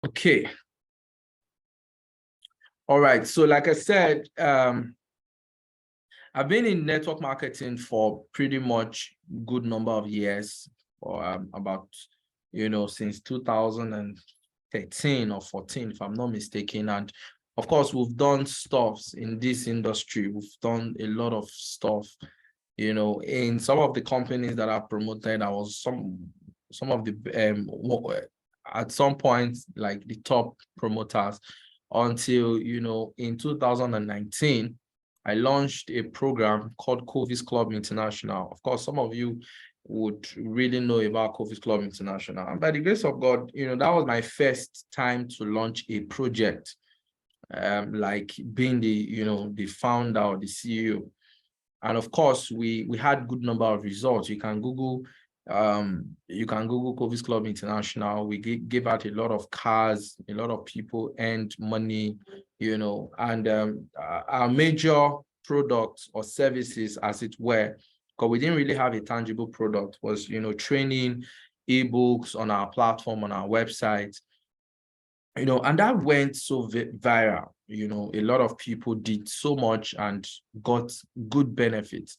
Okay. All right. So like I said, I've been in network marketing for pretty much good number of years, or about, since 2013 or 14, if I'm not mistaken. And of course, we've done stuff in this industry. We've done a lot of stuff, in some of the companies that are promoted. I was some of the at some point like the top promoters until in 2019 I launched a program called Covis Club International. Of course, some of you would really know about Covis Club International. And by the grace of God, that was my first time to launch a project, like being the founder or the CEO. And of course, we had good number of results. You can Google Covis Club International. We gave out a lot of cars, a lot of people earned money, and our major products or services, as it were, because we didn't really have a tangible product, was training, ebooks on our platform, on our website, and that went so viral. A lot of people did so much and got good benefits.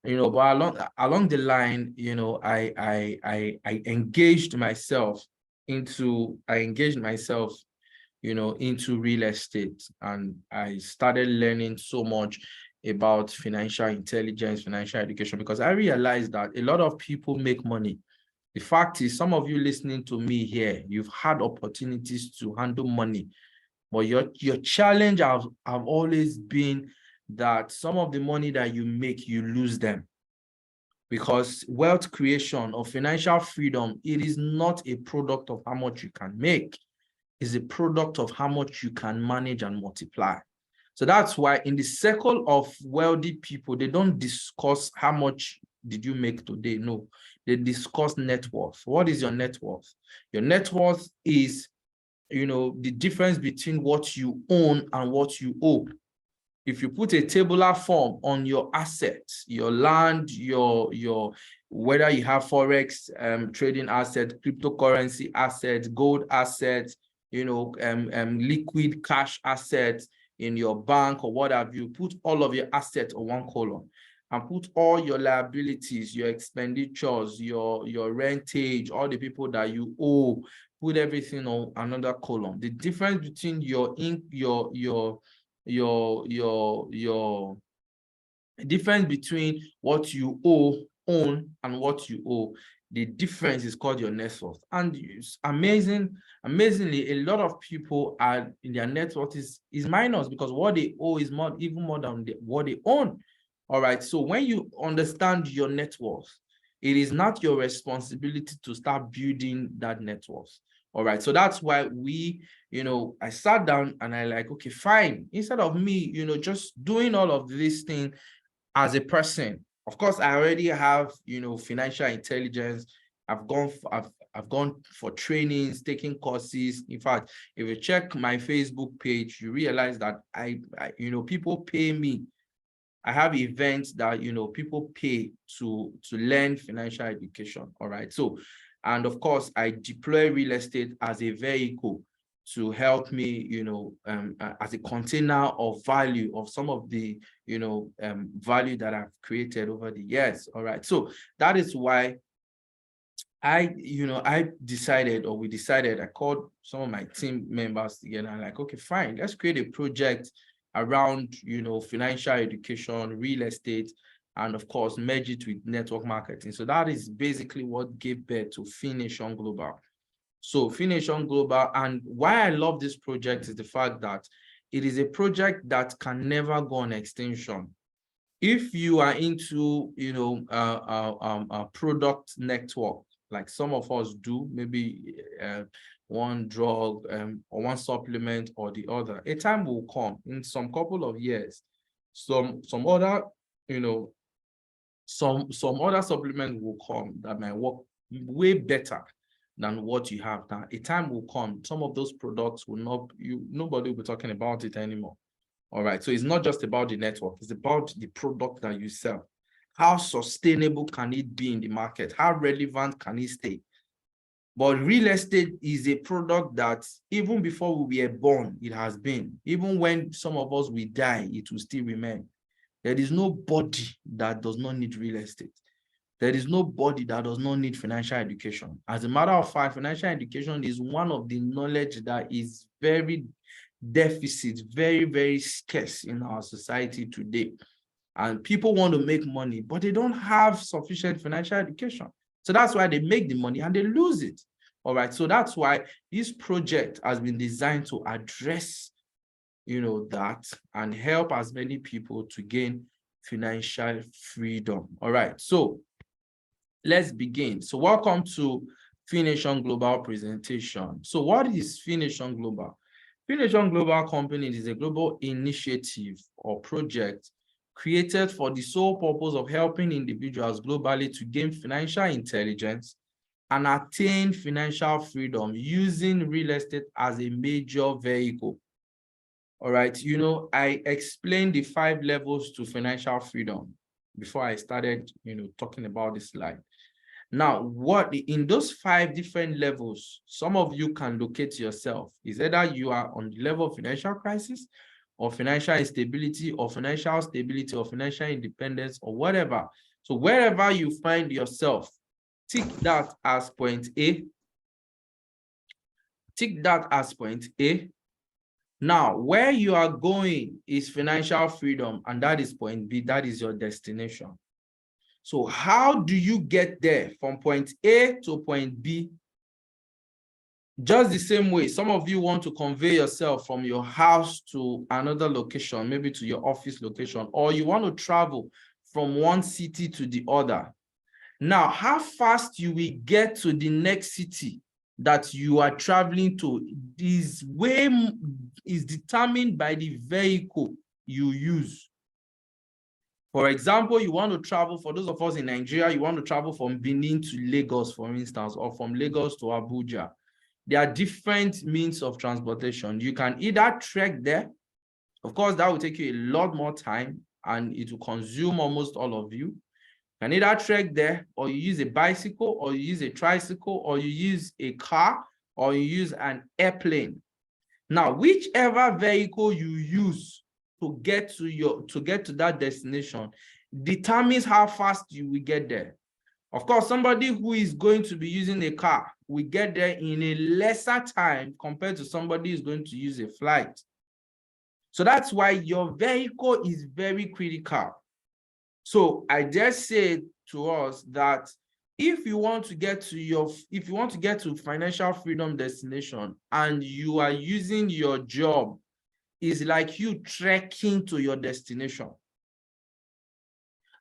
But along the line, I engaged myself into into real estate, and I started learning so much about financial intelligence, financial education, because I realized that a lot of people make money. The fact is, some of you listening to me here, you've had opportunities to handle money, but your challenge have always been that some of the money that you make, you lose them. Because wealth creation or financial freedom, it is not a product of how much you can make. It's a product of how much you can manage and multiply. So that's why in the circle of wealthy people, they don't discuss how much did you make today. No, they discuss net worth. What is your net worth? Your net worth is, the difference between what you own and what you owe. If you put a tabular form on your assets, your land, your whether you have forex trading assets, cryptocurrency assets, gold assets, liquid cash assets in your bank or what have you, put all of your assets on one column and put all your liabilities, your expenditures, your rentage, all the people that you owe, put everything on another column. The difference between the difference between what you own and what you owe, the difference is called your net worth. And amazingly, a lot of people are in their net worth is minus, because what they owe is even more than what they own. All right. So when you understand your net worth, it is not your responsibility to start building that net worth. All right. So that's why I sat down and I like, okay, fine. Instead of me, just doing all of these things as a person, of course, I already have, financial intelligence. I've gone for trainings, taking courses. In fact, if you check my Facebook page, you realize that I people pay me. I have events that, people pay to learn financial education. All right. So, and of course, I deploy real estate as a vehicle to help me, as a container of value of some of the, value that I've created over the years. All right. So that is why I decided, or we decided, I called some of my team members together and like, okay, fine, let's create a project around, financial education, real estate, and of course, merge it with network marketing. So that is basically what gave birth to Fination Global. So Fination Global, and why I love this project is the fact that it is a project that can never go on extinction. If you are into, a product network, like some of us do, maybe one drug or one supplement or the other, a time will come in some couple of years, some other, some other supplement will come that might work way better than what you have now. A time will come, some of those products will not, nobody will be talking about it anymore. All right. So it's not just about the network, it's about the product that you sell. How sustainable can it be in the market? How relevant can it stay? But real estate is a product that even before we were born, it has been. Even when some of us will die, it will still remain. There is nobody that does not need real estate. There is nobody that does not need financial education. As a matter of fact, financial education is one of the knowledge that is very deficit, very, very scarce in our society today. And people want to make money, but they don't have sufficient financial education. So that's why they make the money and they lose it. All right. So that's why this project has been designed to address, that and help as many people to gain financial freedom. All right. So let's begin. So welcome to Fination Global presentation. So what is Fination Global? Fination Global Company is a global initiative or project created for the sole purpose of helping individuals globally to gain financial intelligence and attain financial freedom using real estate as a major vehicle. All right, I explained the 5 levels to financial freedom before I started, talking about this slide. Now, what in those 5 different levels, some of you can locate yourself. Is either you are on the level of financial crisis or financial instability or financial stability or financial independence or whatever. So wherever you find yourself, tick that as point A. Tick that as point A. Now, where you are going is financial freedom, and that is point B. That is your destination. So how do you get there from point A to point B? Just the same way, some of you want to convey yourself from your house to another location, maybe to your office location, or you want to travel from one city to the other. Now, how fast you will get to the next city that you are traveling to is determined by the vehicle you use. For example, you want to travel, for those of us in Nigeria, you want to travel from Benin to Lagos, for instance, or from Lagos to Abuja. There are different means of transportation. You can either trek there. Of course, that will take you a lot more time and it will consume almost all of you. You can either trek there, or you use a bicycle, or you use a tricycle, or you use a car, or you use an airplane. Now, whichever vehicle you use to get to that destination determines how fast you will get there. Of course, somebody who is going to be using a car will get there in a lesser time compared to somebody who's going to use a flight. So that's why your vehicle is very critical. So I just say to us that if you want to get to financial freedom destination and you are using your job, it's like you trekking to your destination.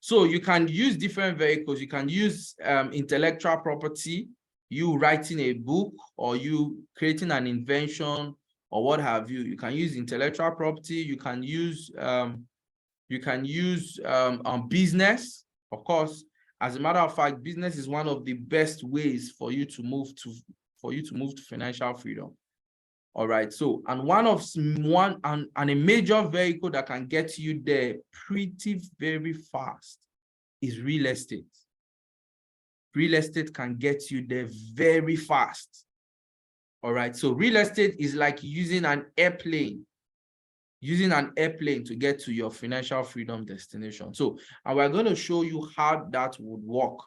So you can use different vehicles. You can use intellectual property, you writing a book, or you creating an invention, or what have you. You can use intellectual property. You can use business. Of course, as a matter of fact, business is one of the best ways for you to move to financial freedom. All right. So, and a major vehicle that can get you there pretty very fast is real estate. Real estate can get you there very fast. All right. So real estate is like using an airplane to get to your financial freedom destination. So, and we're going to show you how that would work.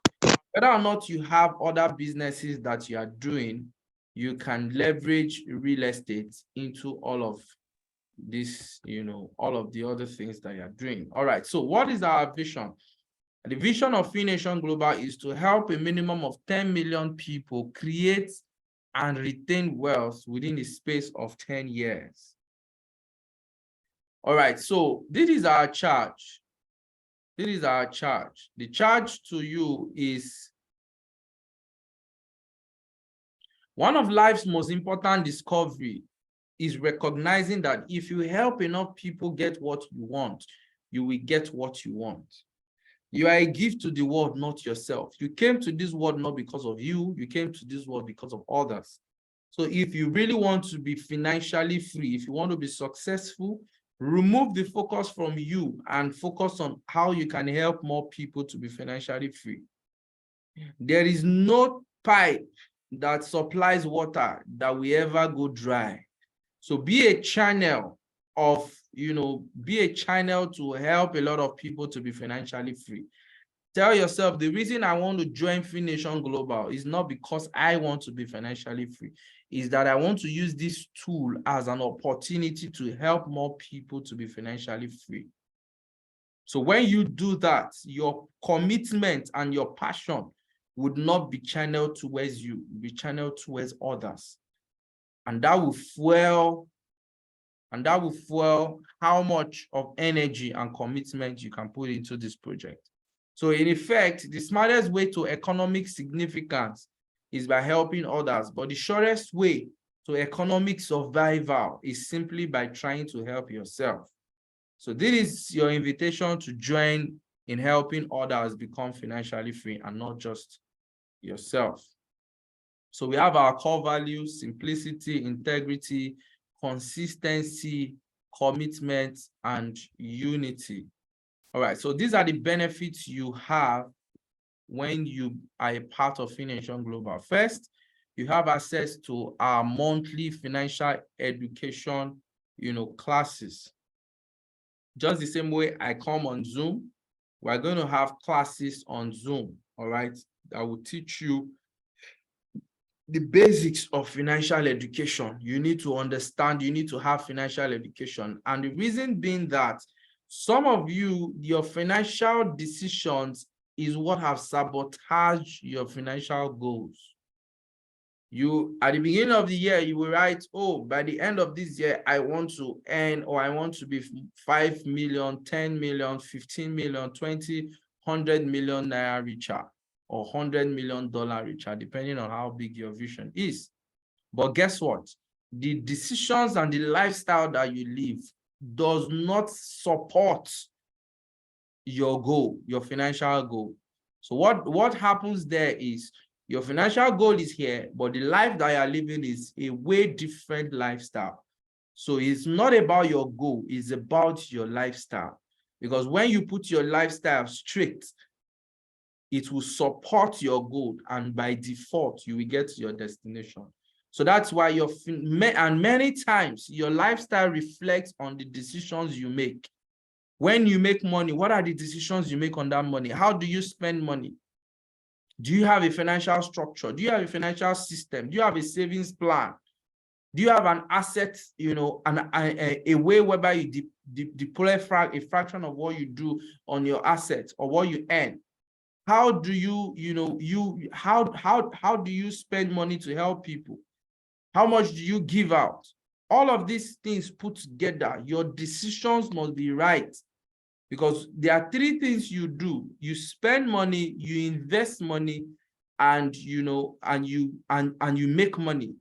Whether or not you have other businesses that you are doing, you can leverage real estate into all of this, all of the other things that you're doing. All right. So what is our vision? The vision of Fination Global is to help a minimum of 10 million people create and retain wealth within the space of 10 years. All right. So this is our charge. This is our charge. The charge to you is one of life's most important discovery is recognizing that if you help enough people get what you want, you will get what you want. You are a gift to the world, not yourself. You came to this world not because of you. You came to this world because of others. So if you really want to be financially free, if you want to be successful, remove the focus from you and focus on how you can help more people to be financially free. There is no pipe that supplies water that will ever go dry. So be a channel of, be a channel to help a lot of people to be financially free. Tell yourself, the reason I want to join Fination Global is not because I want to be financially free, is that I want to use this tool as an opportunity to help more people to be financially free. So when you do that, your commitment and your passion would not be channeled towards you, be channeled towards others. And that will fuel how much of energy and commitment you can put into this project. So in effect, the smartest way to economic significance is by helping others, but the shortest way to economic survival is simply by trying to help yourself. So this is your invitation to join in helping others become financially free and not just yourself. So we have our core values: simplicity, integrity, consistency, commitment, and unity. All right, so these are the benefits you have when you are a part of Fination Global. First, you have access to our monthly financial education, classes. Just the same way I come on Zoom, we're going to have classes on Zoom, all right, that will teach you the basics of financial education. You need to understand, you need to have financial education. And the reason being that some of you, your financial decisions is what have sabotaged your financial goals. You, at the beginning of the year, you will write, oh, by the end of this year, I want to earn, or I want to be 5 million, 10 million, 15 million, 20, 100 million naira richer, or $100 million richer, depending on how big your vision is. But guess what? The decisions and the lifestyle that you live does not support your goal, your financial goal. So what happens there is your financial goal is here, but the life that you are living is a way different lifestyle. So it's not about your goal, it's about your lifestyle. Because when you put your lifestyle straight, it will support your goal, and by default, you will get to your destination. So that's why and many times your lifestyle reflects on the decisions you make. When you make money, what are the decisions you make on that money? How do you spend money? Do you have a financial structure? Do you have a financial system? Do you have a savings plan? Do you have an asset, a way whereby you deploy a fraction of what you do on your assets or what you earn? How do you, how do you spend money to help people? How much do you give out? All of these things put together, your decisions must be right. Because there are three things you do: you spend money, you invest money, and you make money.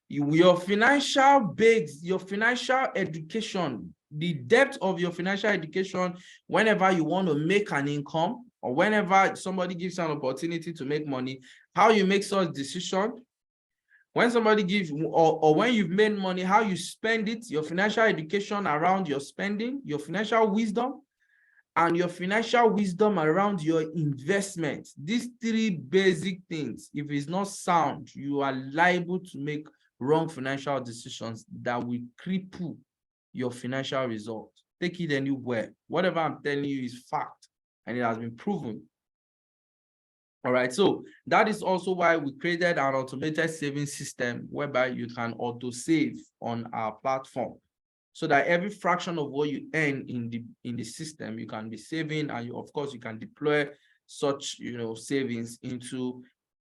Your financial base, your financial education, the depth of your financial education, whenever you want to make an income or whenever somebody gives you an opportunity to make money, how you make such decision. When somebody gives, or when you've made money, how you spend it, your financial education around your spending, your financial wisdom, and your financial wisdom around your investment. These three basic things, if it's not sound, you are liable to make wrong financial decisions that will cripple your financial result. Take it anywhere. Whatever I'm telling you is fact, and it has been proven. All right, so that is also why we created an automated saving system whereby you can auto save on our platform, so that every fraction of what you earn in the system, you can be saving, and of course you can deploy such savings into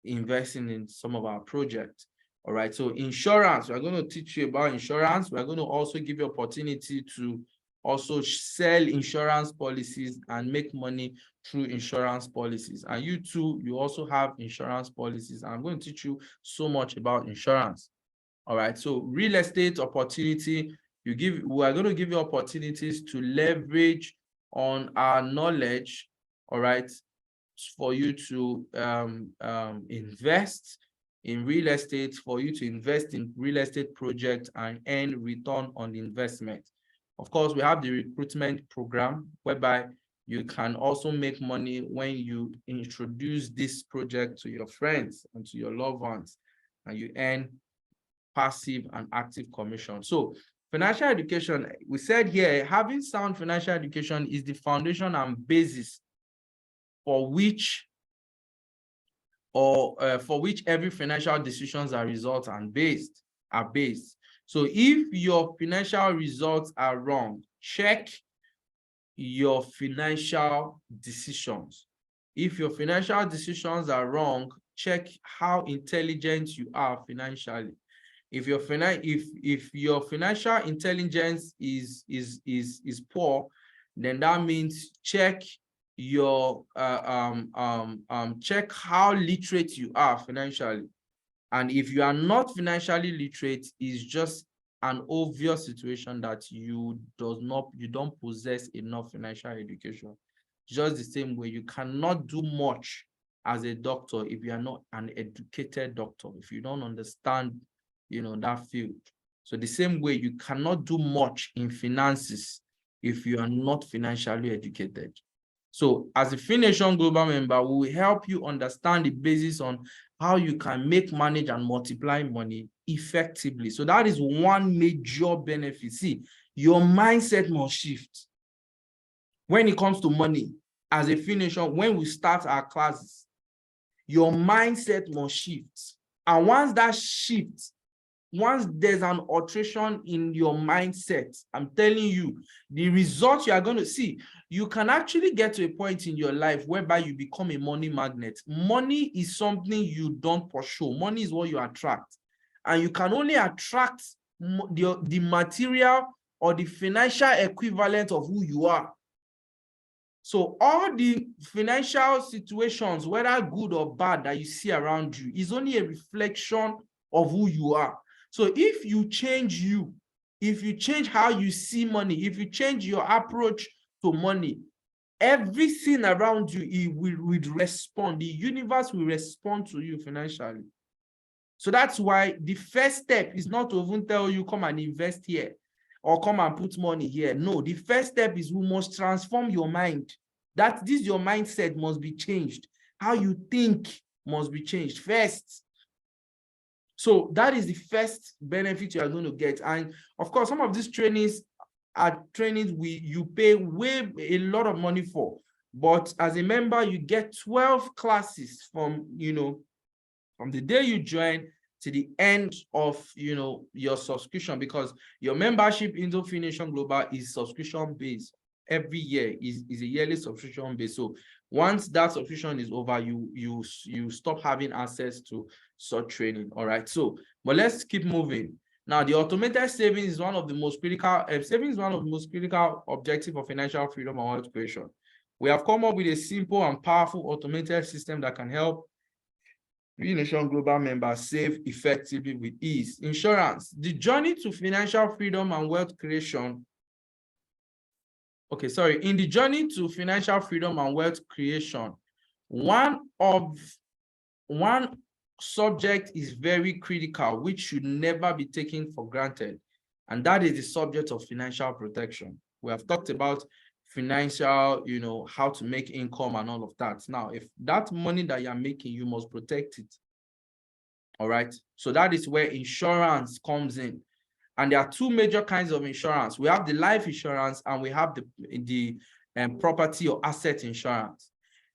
investing in some of our projects. All right, so insurance, we're going to teach you about insurance. We're going to also give you opportunity to also sell insurance policies and make money through insurance policies. And you too, you also have insurance policies. I'm going to teach you so much about insurance. All right, so real estate opportunity, we are going to give you opportunities to leverage on our knowledge, all right, for you to invest in real estate, for you to invest in real estate projects and earn return on investment. Of course, we have the recruitment program whereby You can also make money when you introduce this project to your friends and to your loved ones, and you earn passive and active commission. So financial education, we said here, having sound financial education is the foundation and basis for which every financial decisions are based. So if your financial results are wrong, check your financial decisions. If your financial decisions are wrong, check how intelligent you are financially. If your financial intelligence is poor, then that means check your check how literate you are financially. And if you are not financially literate, it's just an obvious situation that you don't possess enough financial education. Just the same way, you cannot do much as a doctor if you are not an educated doctor, if you don't understand, that field. So the same way, you cannot do much in finances if you are not financially educated. So as a Fination Global member, we will help you understand the basis on how you can make, manage, and multiply money effectively. So that is one major benefit. See, your mindset must shift. When it comes to money, as a Fination, when we start our classes, your mindset must shift. And once that shifts, once there's an alteration in your mindset, I'm telling you, the results you are going to see, you can actually get to a point in your life whereby you become a money magnet. Money is something you don't pursue. Money is what you attract. And you can only attract the material or the financial equivalent of who you are. So all the financial situations, whether good or bad, that you see around you is only a reflection of who you are. So if you change if you change how you see money, if you change your approach to money, everything around you, it will respond. The universe will respond to you financially. So that's why the first step is not to even tell you, come and invest here or come and put money here. No, the first step is we must transform your mind. Your mindset must be changed. How you think must be changed first. So that is the first benefit you are going to get. And of course, some of these trainings are trainings you pay a lot of money for. But as a member, you get 12 classes from the day you join to the end of your subscription, because your membership into Fination Global is subscription based. Every year is a yearly subscription base. So once that subscription is over, you stop having access to such training. All right. So, but let's keep moving. Now, the automated savings is one of the most critical. Savings is one of the most critical objectives of financial freedom and wealth creation. We have come up with a simple and powerful automated system that can help Fination Global members save effectively with ease. Insurance. The journey to financial freedom and wealth creation. In the journey to financial freedom and wealth creation, one subject is very critical, which should never be taken for granted, and that is the subject of financial protection. We have talked about financial, how to make income and all of that. Now, if that money that you're making, you must protect it. All right. So that is where insurance comes in. And there are two major kinds of insurance. We have the life insurance and we have the property or asset insurance.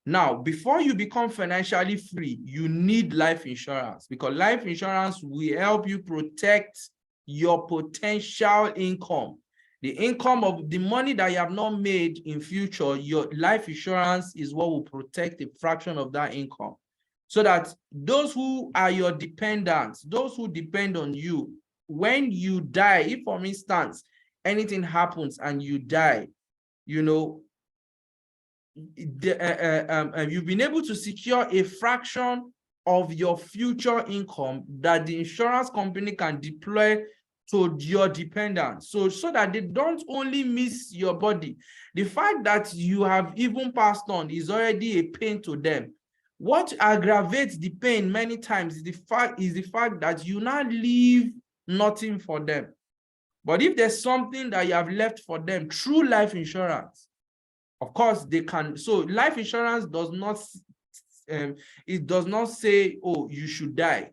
Now, before you become financially free, you need life insurance, because life insurance will help you protect your potential income. The income of the money that you have not made in future, your life insurance is what will protect a fraction of that income. So that those who are your dependents, those who depend on you, when you die, if for instance, anything happens and you die, you've been able to secure a fraction of your future income that the insurance company can deploy to your dependents, so that they don't only miss your body. The fact that you have even passed on is already a pain to them. What aggravates the pain many times is the fact that you now leave nothing for them. But if there's something that you have left for them through life insurance, Of course, they can. So life insurance does not, it does not say, oh, you should die.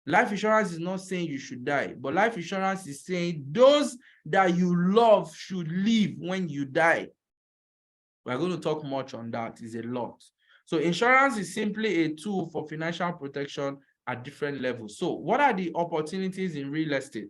Life insurance is not saying you should die, but life insurance is saying those that you love should live when you die. We're going to talk much on that. It's a lot. So insurance is simply a tool for financial protection at different levels. So what are the opportunities in real estate?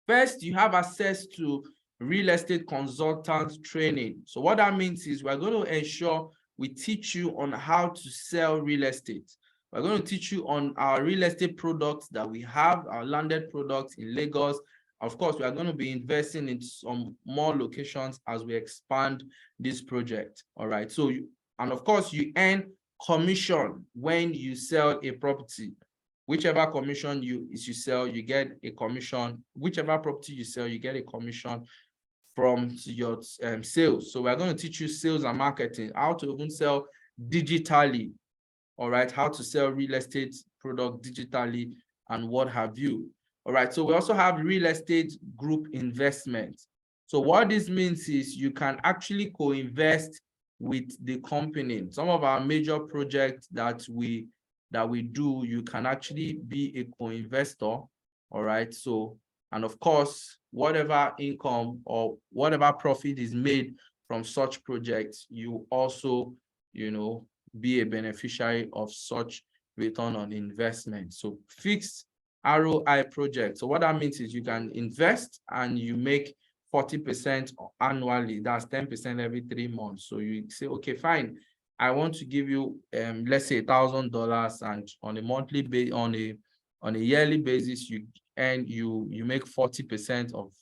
First, you have access to real estate consultant training. So what that means is we're going to ensure we teach you on how to sell real estate. We're going to teach you on our real estate products that we have, our landed products in Lagos. Of course, we are going to be investing in some more locations as we expand this project. All right. So, and of course, you earn commission when you sell a property. Whichever commission you sell, you get a commission. Whichever property you sell, you get a commission from your sales. So we're going to teach you sales and marketing, how to even sell digitally. All right, how to sell real estate product digitally and what have you. All right, so we also have real estate group investment. So what this means is you can actually co-invest with the company. Some of our major projects that we do, you can actually be a co-investor. All right, so, and of course, whatever income or whatever profit is made from such projects, you also, be a beneficiary of such return on investment. So fixed ROI project. So what that means is you can invest and you make 40% annually. That's 10% every 3 months. So you say, okay, fine. I want to give you, let's say $1,000, and on a monthly base, on a yearly basis, you make 40% of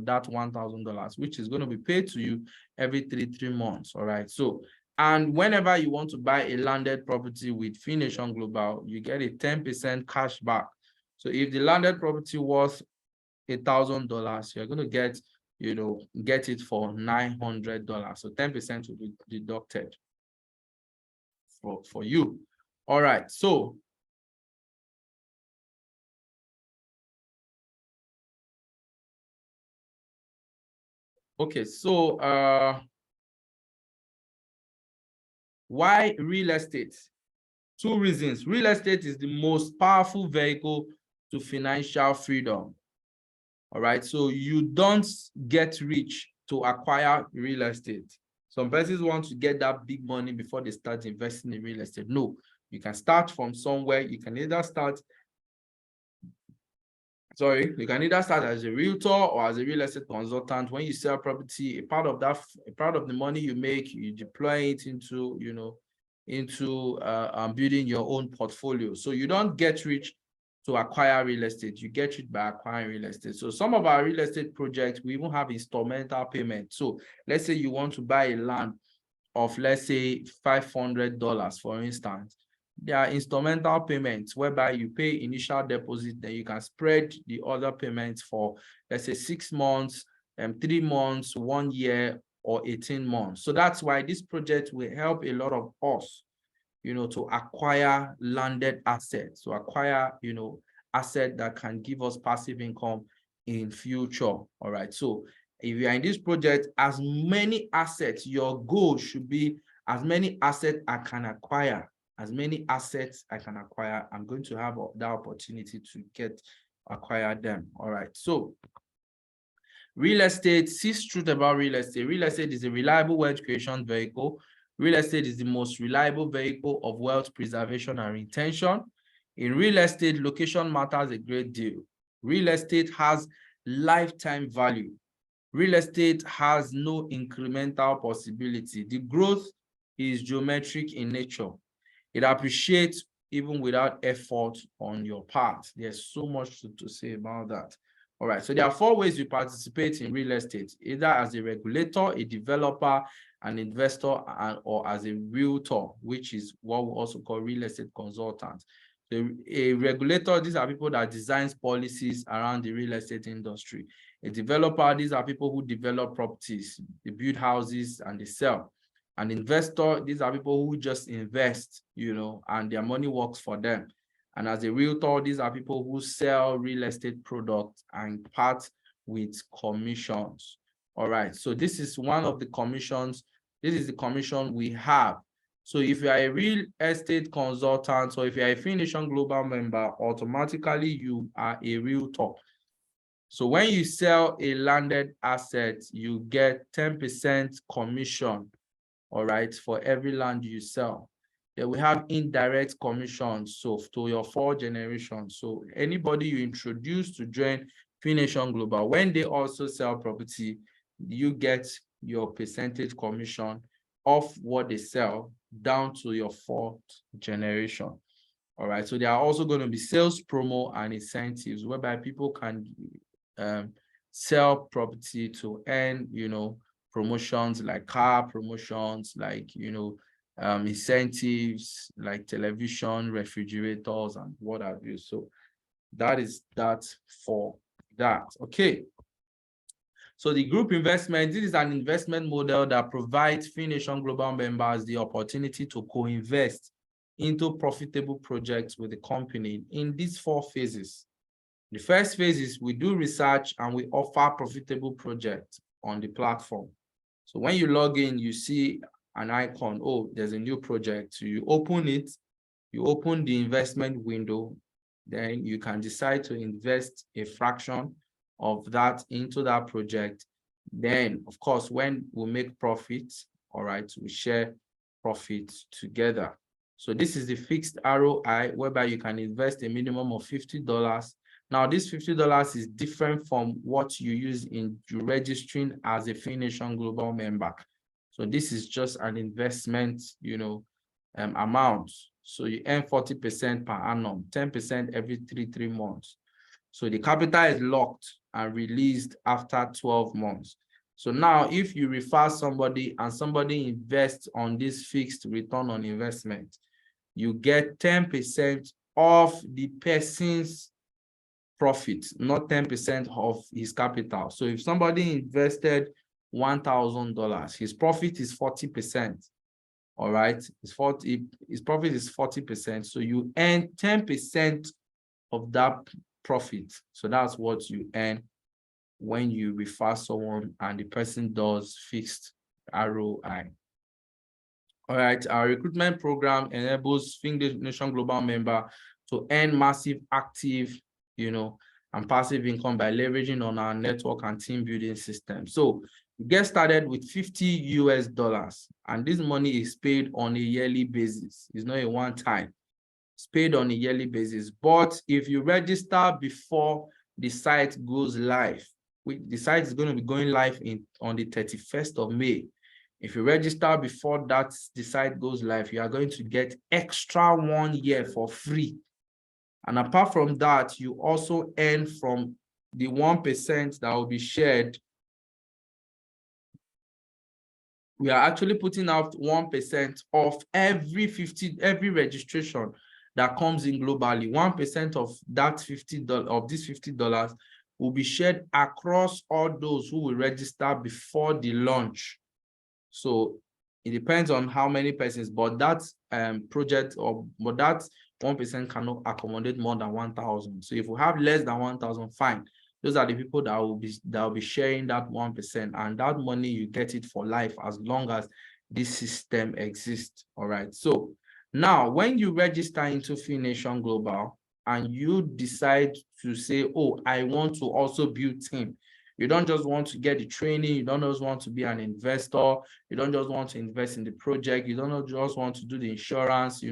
that $1,000, which is going to be paid to you every three months. All right. So, and whenever you want to buy a landed property with Fination Global, you get a 10% cash back. So if the landed property was $1,000, you're going to get it for $900. So 10% will be deducted for you. All right. So okay, so why real estate? 2 reasons. Real estate is the most powerful vehicle to financial freedom. All right, so you don't get rich to acquire real estate. Some persons want to get that big money before they start investing in real estate. No, you can start from somewhere. You can either start as a realtor or as a real estate consultant. When you sell property, a part of the money you make, you deploy it into building your own portfolio. So you don't get rich to acquire real estate. You get rich by acquiring real estate. So some of our real estate projects, we even have instrumental payment. So let's say you want to buy a land of, let's say, $500, for instance. There are instrumental payments whereby you pay initial deposit, then you can spread the other payments for, let's say, 6 months, 3 months, 1 year, or 18 months. So that's why this project will help a lot of us, to acquire landed assets, to acquire, asset that can give us passive income in future. All right. So if you are in this project, as many assets, your goal should be as many assets I can acquire. As many assets I can acquire, I'm going to have that opportunity to acquire them. All right. So real estate, 6 truth about real estate. Real estate is a reliable wealth creation vehicle. Real estate is the most reliable vehicle of wealth preservation and retention. In real estate, location matters a great deal. Real estate has lifetime value. Real estate has no incremental possibility. The growth is geometric in nature. It appreciates even without effort on your part. There's so much to say about that. All right, so there are 4 ways you participate in real estate, either as a regulator, a developer, an investor, or as a realtor, which is what we also call real estate consultants. So a regulator, these are people that designs policies around the real estate industry. A developer, these are people who develop properties, they build houses and they sell. An investor, these are people who just invest, and their money works for them. And as a realtor, these are people who sell real estate products and part with commissions. All right, so this is one of the commissions This is the commission we have. So if you are a real estate consultant, or if you are a Fination Global member, automatically you are a realtor. So when you sell a landed asset, you get 10% commission, all right, for every land you sell. Then we have indirect commissions, so to your 4 generations. So anybody you introduce to join Fination Global, when they also sell property, you get your percentage commission of what they sell down to your 4th generation. All right. So there are also going to be sales promo and incentives whereby people can sell property to earn, promotions like car promotions, like, incentives like television, refrigerators, and what have you. So that is that for that. Okay. So the group investment, this is an investment model that provides Fination Global members the opportunity to co-invest into profitable projects with the company in these 4 phases. The first phase is we do research and we offer profitable projects on the platform. So when you log in, you see an icon, oh, there's a new project. So you open it, you open the investment window, then you can decide to invest a fraction of that into that project. Then, of course, when we make profits, all right, we share profits together. So this is the fixed ROI, whereby you can invest a minimum of $50. Now, this $50 is different from what you use in registering as a Fination Global member. So this is just an investment, amount. So you earn 40% per annum, 10% every 3 months. So the capital is locked and released after 12 months. So now if you refer somebody and somebody invests on this fixed return on investment, you get 10% of the person's profit, not 10% of his capital. So if somebody invested $1,000, his profit is 40%. All right, his profit is 40%. So you earn 10% of that profit. So that's what you earn when you refer someone and the person does fixed ROI. All right, our recruitment program enables Fination Global member to earn massive active, and passive income by leveraging on our network and team building system. So you get started with $50, and this money is paid on a yearly basis. It's not a one-time. It's paid on a yearly basis. But if you register before the site goes live, the site is going to be going live on the 31st of May. If you register before the site goes live, you are going to get extra 1 year for free. And apart from that, you also earn from the 1% that will be shared. We are actually putting out 1% of every registration that comes in globally. 1% of that $50 will be shared across all those who will register before the launch. So it depends on how many persons, but that project but that 1% cannot accommodate more than 1,000. So if we have less than 1,000, fine. Those are the people that will be sharing that 1%, and that money you get it for life as long as this system exists. All right. So now, when you register into Fination Global and you decide to say, oh, I want to also build team. You don't just want to get the training. You don't just want to be an investor. You don't just want to invest in the project. You don't just want to do the insurance.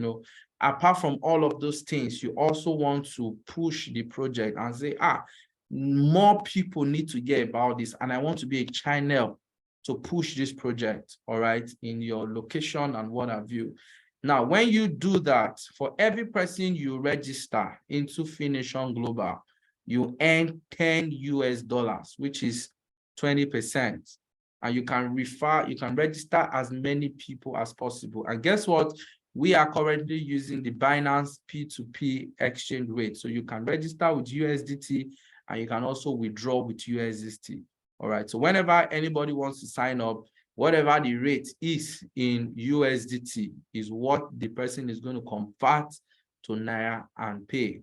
Apart from all of those things, you also want to push the project and say, more people need to get about this, and I want to be a channel to push this project, all right, in your location and what have you. Now, when you do that, for every person you register into Fination Global, you earn $10, which is 20%. And you can register as many people as possible. And guess what? We are currently using the Binance P2P exchange rate. So you can register with USDT and you can also withdraw with USDT. All right. So whenever anybody wants to sign up, whatever the rate is in USDT is what the person is going to convert to Naira and pay.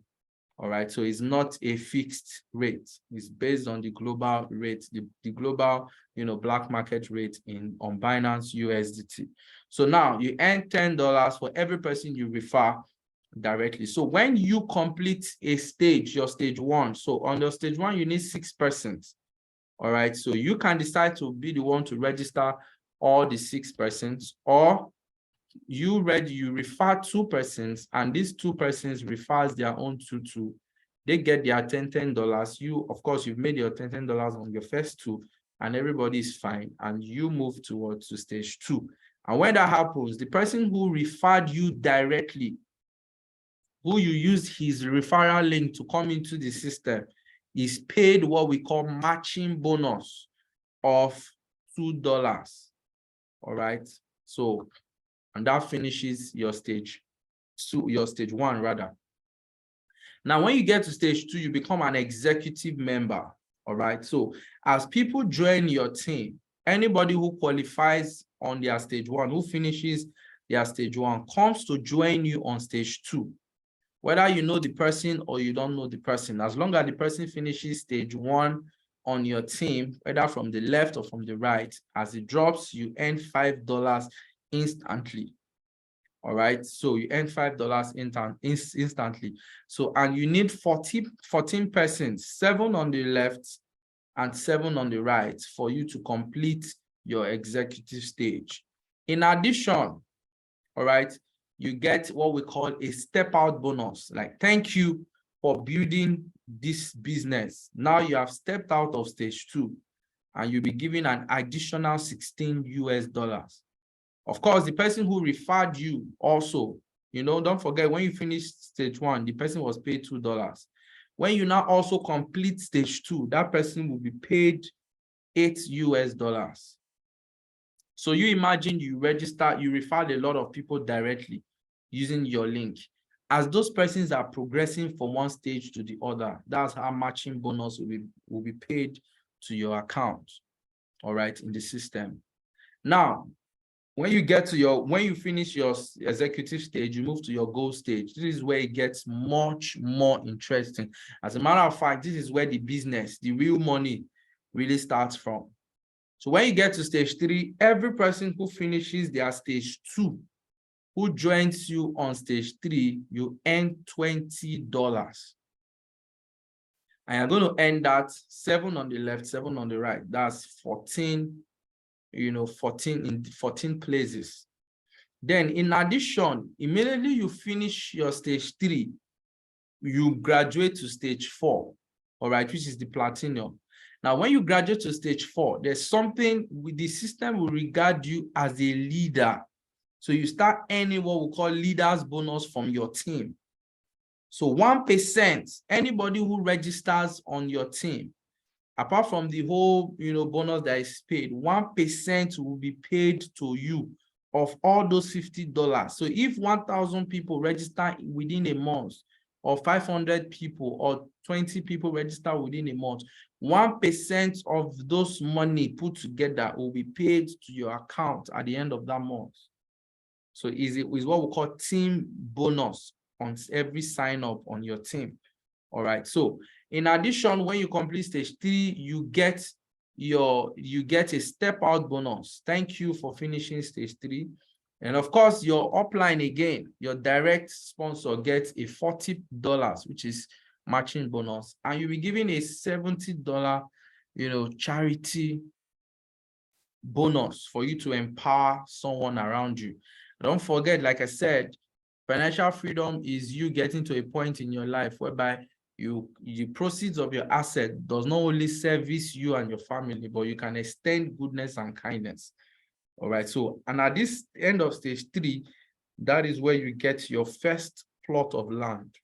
All right, so it's not a fixed rate. It's based on the global rate, the global, black market rate on Binance USDT. So now you earn $10 for every person you refer directly. So when you complete a stage, your stage one, so on your stage one, you need 6 persons. All right, so you can decide to be the one to register all the 6 persons, or you refer 2 persons, and these 2 persons refers their own two. They get their $10. You, of course, you've made your $10 on your first 2, and everybody is fine, and you move towards to stage 2. And when that happens, the person who referred you directly, who you used his referral link to come into the system, is paid what we call matching bonus of $2. All right, so, and that finishes your stage 2, your stage 1 rather. Now, when you get to stage 2, you become an executive member. All right, so as people join your team, anybody who qualifies on their stage 1, who finishes their stage 1, comes to join you on stage 2. Whether you know the person or you don't know the person, as long as the person finishes stage 1 on your team, whether from the left or from the right, as it drops, you earn $5 instantly. All right, so you earn $5 instantly. So, and you need 14 persons, 7 on the left and 7 on the right, for you to complete your executive stage. In addition, all right, you get what we call a step out bonus. Like, thank you for building this business. Now you have stepped out of stage 2, and you'll be given an additional $16. Of course, the person who referred you also, don't forget, when you finish stage 1, the person was paid $2. When you now also complete stage 2, that person will be paid $8. So you imagine you referred a lot of people directly using your link. As those persons are progressing from one stage to the other, that's how matching bonus will be paid to your account, all right, in the system. Now, when you finish your executive stage, you move to your gold stage. This is where it gets much more interesting. As a matter of fact, this is where the business, the real money, really starts from. So when you get to stage 3, every person who finishes their stage 2, who joins you on stage 3, you earn $20. And you're going to earn that 7 on the left, 7 on the right. That's 14, 14 in 14 places. Then in addition, immediately you finish your stage 3, you graduate to stage 4, all right, which is the platinum. Now, when you graduate to stage 4, there's something with the system will regard you as a leader. So you start earning what we call leaders bonus from your team. So 1%, anybody who registers on your team, apart from the whole bonus that is paid, 1% will be paid to you of all those $50. So if 1,000 people register within a month, or 500 people or 20 people register within a month, 1% of those money put together will be paid to your account at the end of that month. So is what we call team bonus on every sign up on your team. All right. So in addition, when you complete stage 3, you get a step out bonus. Thank you for finishing stage 3. And of course, your upline again, your direct sponsor gets a $40, which is matching bonus, and you'll be given a $70, charity bonus for you to empower someone around you. Don't forget, like I said, financial freedom is you getting to a point in your life whereby the proceeds of your asset does not only service you and your family, but you can extend goodness and kindness. All right. So, and at this end of stage 3, that is where you get your first plot of land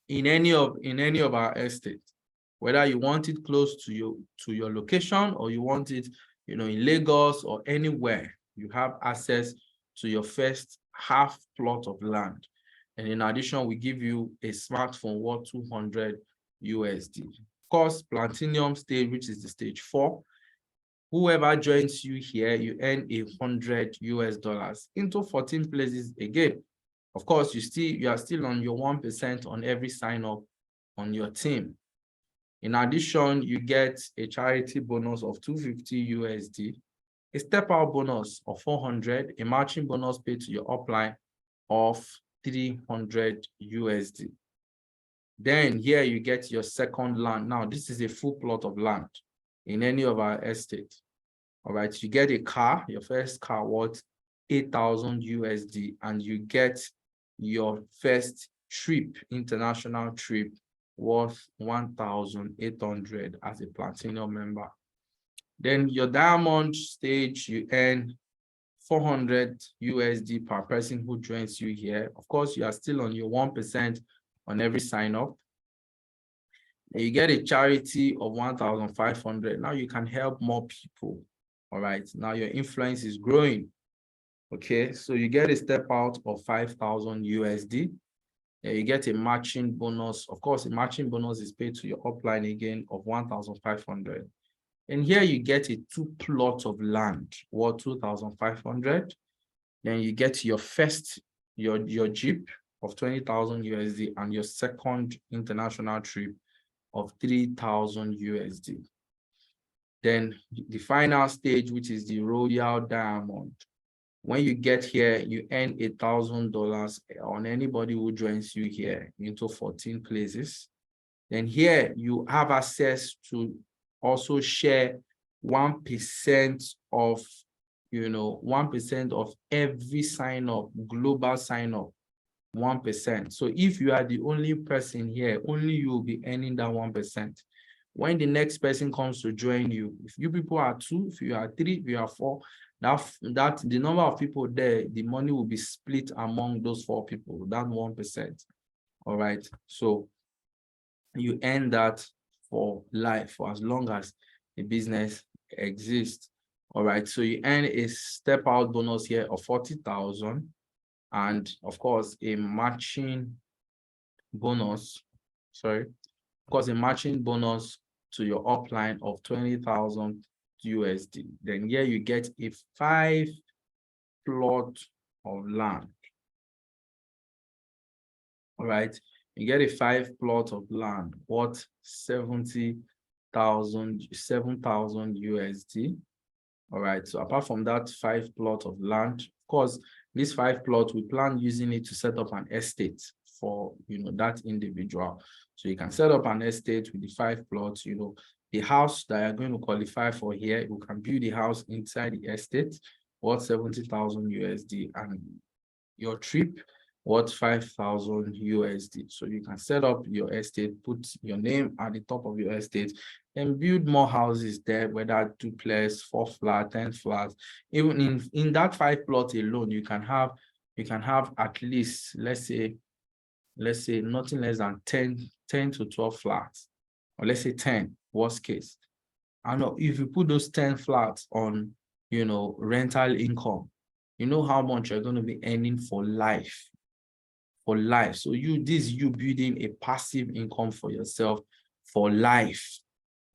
in any of our estates, whether you want it close to your location, or you want it, in Lagos or anywhere. You have access to your first half plot of land. And in addition, we give you a smartphone worth $200 USD. Of course, platinum stage, which is the stage 4. Whoever joins you here, you earn $100 US into 14 places again. Of course, you are still on your 1% on every sign up on your team. In addition, you get a charity bonus of 250 USD, a step out bonus of 400, a matching bonus paid to your upline of 300 USD. Then here you get your second land. Now, this is a full plot of land in any of our estates. All right, you get a car, your first car worth 8,000 USD, and you get your first trip, international trip, worth 1,800 as a platinum member. Then your diamond stage, you earn 400 USD per person who joins you here. Of course, you are still on your 1% on every sign up. You get a charity of 1,500. Now you can help more people. All right, now your influence is growing. Okay, so you get a step out of 5,000 USD. You get a matching bonus. Of course, a matching bonus is paid to your upline again of 1,500. And here you get a 2 plot of land worth 2,500. Then you get your first, your Jeep of 20,000 USD and your second international trip of 3,000 USD. Then the final stage, which is the Royal Diamond. When you get here, you earn $1,000 on anybody who joins you here into 14 places. Then here you have access to also share 1% of, 1% of every sign up, global sign up, 1%. So if you are the only person here, only you will be earning that 1%. When the next person comes to join you, if you people are 2, if you are 3, if you are 4, that the number of people there, the money will be split among those 4 people, that 1%. All right. So you earn that for life, for as long as the business exists. All right. So you earn a step out bonus here of 40,000, and of course a matching bonus. A matching bonus to your upline of 20,000 USD. Then here you get a 5 plot of land. All right, you get a 5 plot of land worth 7,000 USD. All right, so apart from that 5 plot of land, of course, this 5 plot, we plan using it to set up an estate for that individual. So you can set up an estate with the 5 plots. The house that you're going to qualify for here, you can build the house inside the estate worth 70,000 USD, and your trip worth 5,000 USD. So you can set up your estate, put your name at the top of your estate, and build more houses there, whether duplex, 4 flat, 10 flats. Even in that 5 plot alone, you can have at least, let's say nothing less than 10 to 12 flats, or let's say 10, worst case. And if you put those 10 flats on, rental income, how much you're going to be earning for life. So you building a passive income for yourself for life.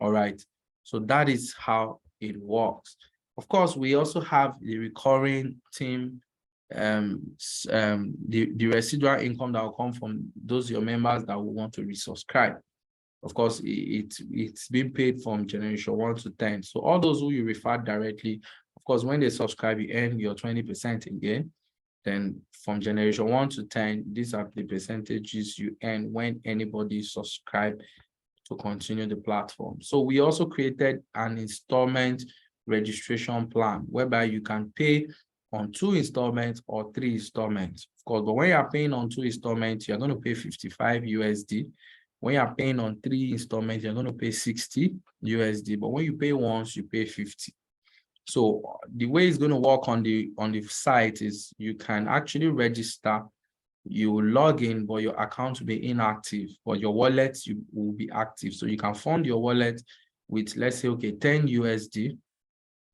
All right. So that is how it works. Of course, we also have the recurring team, the residual income that will come from those your members that will want to resubscribe. Of course, it's been paid from generation 1 to 10. So all those who you refer directly, of course, when they subscribe, you earn your 20% again. Then from generation 1 to 10, these are the percentages you earn when anybody subscribe to continue the platform. So we also created an installment registration plan whereby you can pay on 2 installments or 3 installments. Of course, but when you are paying on 2 installments, you're going to pay 55 USD. When you are paying on 3 installments, you're going to pay 60 USD. But when you pay once, you pay 50. So the way it's going to work on the site is you can actually register, you will log in, but your account will be inactive, but your wallet will be active. So you can fund your wallet with, let's say, okay, 10 USD.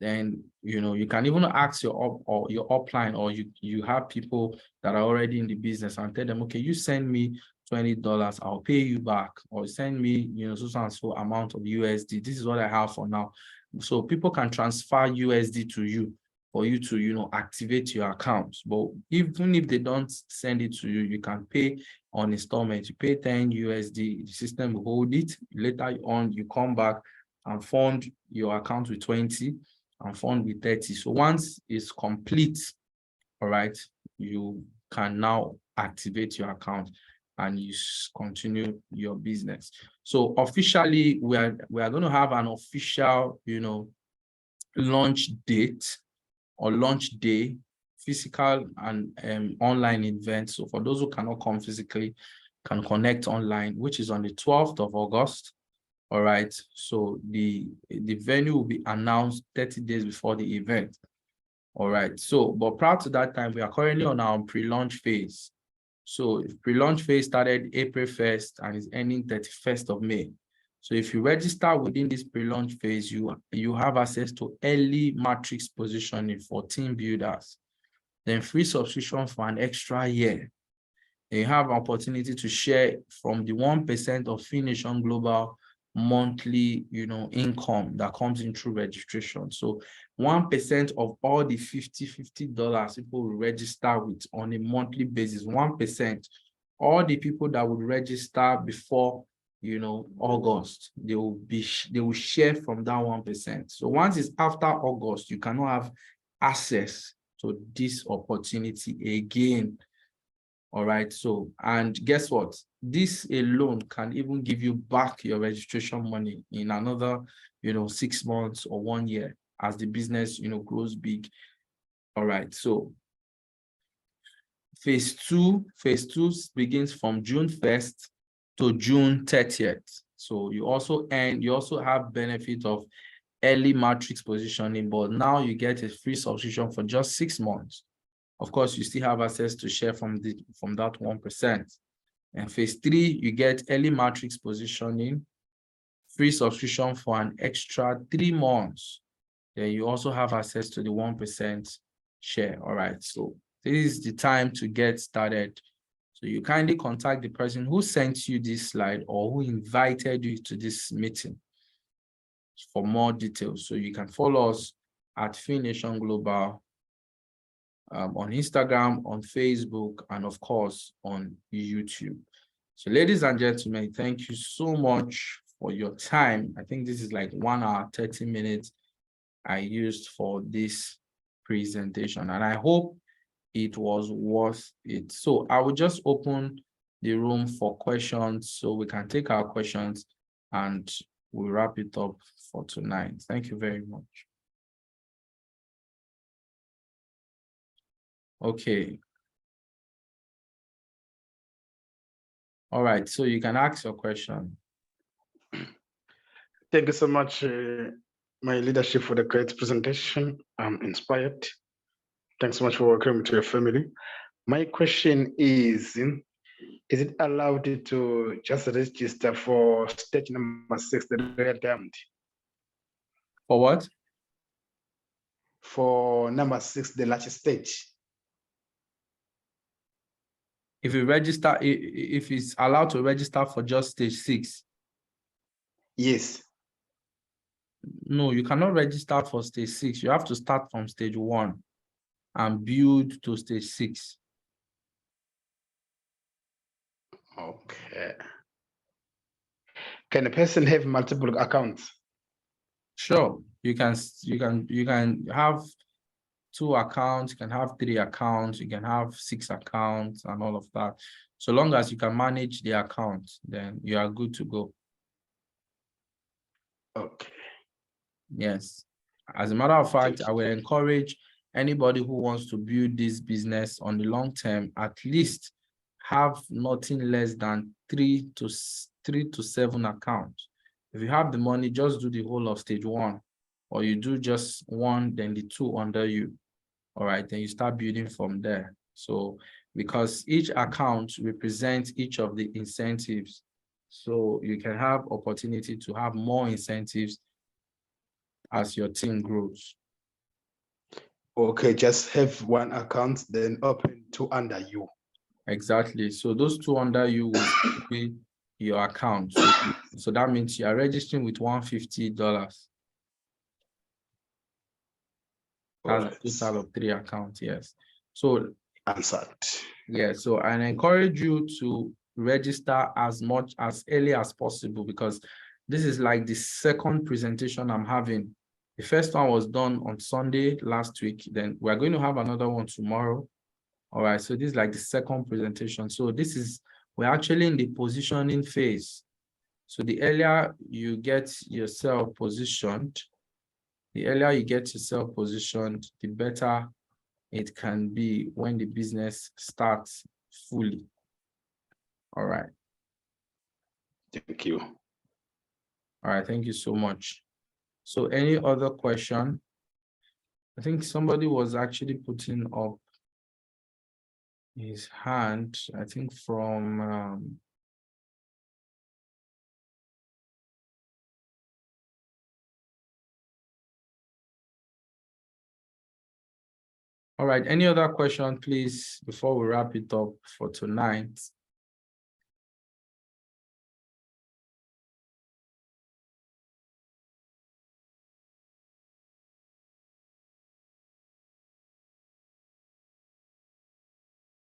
Then you can even ask your upline, or you have people that are already in the business, and tell them, okay, you send me $20, I'll pay you back, or send me so and so amount of USD. This is what I have for now. So people can transfer USD to you for you to activate your account. But even if they don't send it to you, you can pay on installment. You pay 10 USD, the system will hold it. Later on, you come back and fund your account with 20 and fund with 30. So once it's complete, all right, you can now activate your account and you continue your business. So officially, we are going to have an official, launch date or launch day, physical and online event. So for those who cannot come physically, can connect online, which is on the 12th of August. All right. So the venue will be announced 30 days before the event. All right. So, but prior to that time, we are currently on our pre-launch phase. So pre-launch phase started April 1st and is ending 31st of May. So if you register within this pre-launch phase, you have access to early matrix positioning for team builders, then free subscription for an extra year. And you have opportunity to share from the 1% of Fination Global monthly, income that comes in through registration. So 1% of all the $50 people will register with on a monthly basis, 1%, all the people that would register before, August, they will share from that 1%. So once it's after August, you cannot have access to this opportunity again. All right. So, and guess what? This alone can even give you back your registration money in another, 6 months or 1 year as the business, grows big. All right. So phase two begins from June 1st to June 30th. So you also have benefit of early matrix positioning, but now you get a free subscription for just 6 months. Of course, you still have access to share from that 1%. And phase 3, you get early matrix positioning, free subscription for an extra 3 months. Then you also have access to the 1% share. All right. So this is the time to get started. So you kindly contact the person who sent you this slide or who invited you to this meeting for more details. So you can follow us at Fination Global on Instagram, on Facebook, and of course on YouTube. So ladies and gentlemen, thank you so much for your time. I think this is like 1 hour, 30 minutes I used for this presentation, and I hope it was worth it. So I will just open the room for questions so we can take our questions and we'll wrap it up for tonight. Thank you very much. Okay. All right, so you can ask your question. Thank you so much, my leadership, for the great presentation. I'm inspired. Thanks so much for welcoming me to your family. My question is it allowed to just register for stage number 6, the Real Diamond? For what? For number 6, the largest stage. If you register, if it's allowed to register for just stage 6? Yes. No, you cannot register for stage 6. You have to start from stage 1 and build to stage 6. Okay. Can a person have multiple accounts? Sure, you can have 2 accounts, you can have 3 accounts, you can have 6 accounts and all of that. So long as you can manage the account, then you are good to go. Okay. Yes. As a matter of fact, I will encourage anybody who wants to build this business on the long term, at least have nothing less than 3 to 7 accounts. If you have the money, just do the whole of stage 1, or you do just 1, then the 2 under you. All right, then you start building from there. So because each account represents each of the incentives, so you can have opportunity to have more incentives as your team grows. Okay, just have 1 account, then open 2 under you. Exactly. So those 2 under you will be your account. So that means you are registering with $150. That's a total of 3 accounts, yes. So answered. yeah, so I encourage you to register as early as possible, because this is like the second presentation I'm having. The first one was done on Sunday last week. Then we're going to have another one tomorrow. All right, so this is like the second presentation. So we're actually in the positioning phase. So the earlier you get yourself positioned, the better it can be when the business starts fully. All right. Thank you. All right, thank you so much. So any other question? I think somebody was actually putting up his hand, I think from all right, any other question, please, before we wrap it up for tonight?